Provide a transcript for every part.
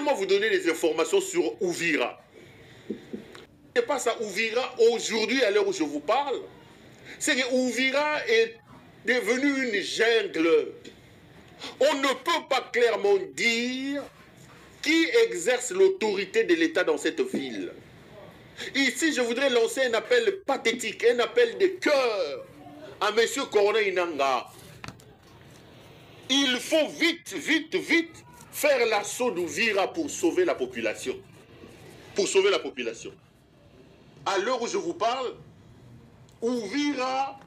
laissez-moi vous donner des informations sur Uvira. Ce n'est pas ça, Uvira, aujourd'hui, à l'heure où je vous parle, c'est que Uvira est devenu une jungle. On ne peut pas clairement dire qui exerce l'autorité de l'État dans cette ville. Ici, je voudrais lancer un appel pathétique, un appel de cœur à M. Corneille Nangaa. Il faut vite faire l'assaut d'Uvira pour sauver la population. Pour sauver la population. À l'heure où je vous parle, Uvira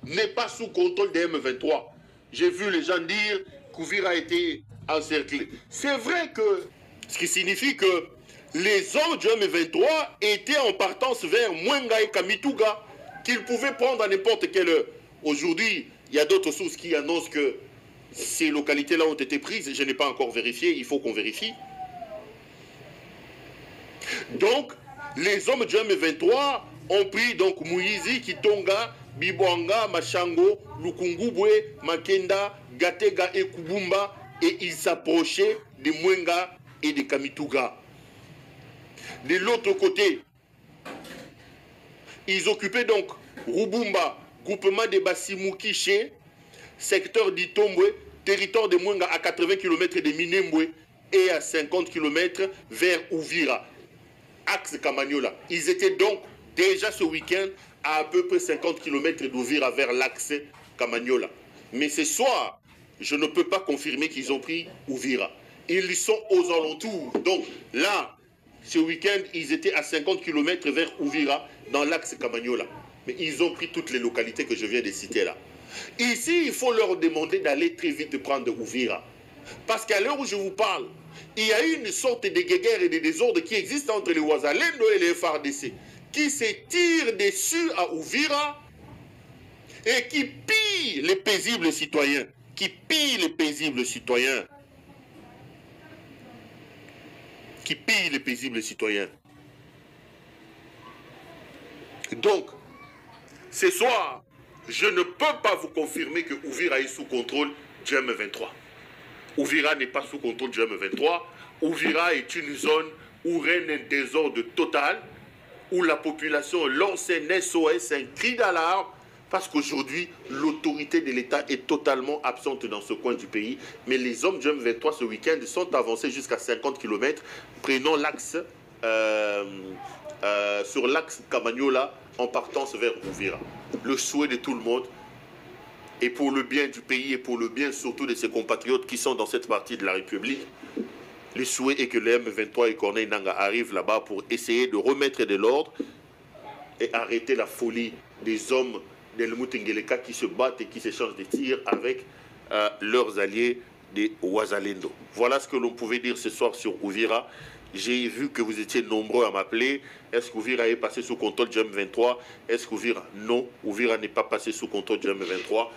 n'est pas sous contrôle des M23. J'ai vu les gens dire qu'Uvira a été encerclé. C'est vrai que, ce qui signifie que les hommes du M23 étaient en partance vers Mwenga et Kamituga, qu'ils pouvaient prendre à n'importe quelle heure. Aujourd'hui, il y a d'autres sources qui annoncent que ces localités-là ont été prises. Je n'ai pas encore vérifié, il faut qu'on vérifie. Donc, les hommes du M23 ont pris donc Mouizi, Kitonga, Bibwanga, Machango, Lukungubwe, Makenda, Gatega et Kubumba, et ils s'approchaient de Mwenga et de Kamituga. De l'autre côté, ils occupaient donc Rubumba, groupement de Basimoukiche, secteur d'Itombwe, territoire de Mwenga à 80 km de Minembwe et à 50 km vers Uvira, axe Kamanyola. Ils étaient donc déjà ce week-end à peu près 50 km d'Uvira vers l'axe Kamanyola. Mais ce soir, je ne peux pas confirmer qu'ils ont pris Uvira. Ils sont aux alentours. Donc là, ce week-end, ils étaient à 50 km vers Uvira, dans l'axe Kamanyola. Mais ils ont pris toutes les localités que je viens de citer là. Ici, il faut leur demander d'aller très vite prendre Uvira. Parce qu'à l'heure où je vous parle, il y a une sorte de guerre et de désordre qui existe entre les Ouazalendo et les FARDC, qui se tirent dessus à Uvira et qui pillent les paisibles citoyens. Qui pillent les paisibles citoyens. Qui pillent les paisibles citoyens. Donc, ce soir, je ne peux pas vous confirmer que Uvira est sous contrôle du M23. Uvira n'est pas sous contrôle du M23. Uvira est une zone où règne un désordre total, où la population lance un SOS, un cri d'alarme, parce qu'aujourd'hui, l'autorité de l'État est totalement absente dans ce coin du pays. Mais les hommes du M23 ce week-end sont avancés jusqu'à 50 km, prenant l'axe, sur l'axe Kamanyola, en partance vers Uvira. Le souhait de tout le monde, et pour le bien du pays et pour le bien surtout de ses compatriotes qui sont dans cette partie de la République, le souhait est que les M23 et Corneille Nangaa arrivent là-bas pour essayer de remettre de l'ordre et arrêter la folie des hommes d'Elmoutengeleka qui se battent et qui s'échangent des tirs avec leurs alliés des Ouazalendo. Voilà ce que l'on pouvait dire ce soir sur Uvira. J'ai vu que vous étiez nombreux à m'appeler. Est-ce qu'Uvira est passé sous contrôle du M23? Est-ce qu'Uvira? Non, Uvira n'est pas passé sous contrôle du M23.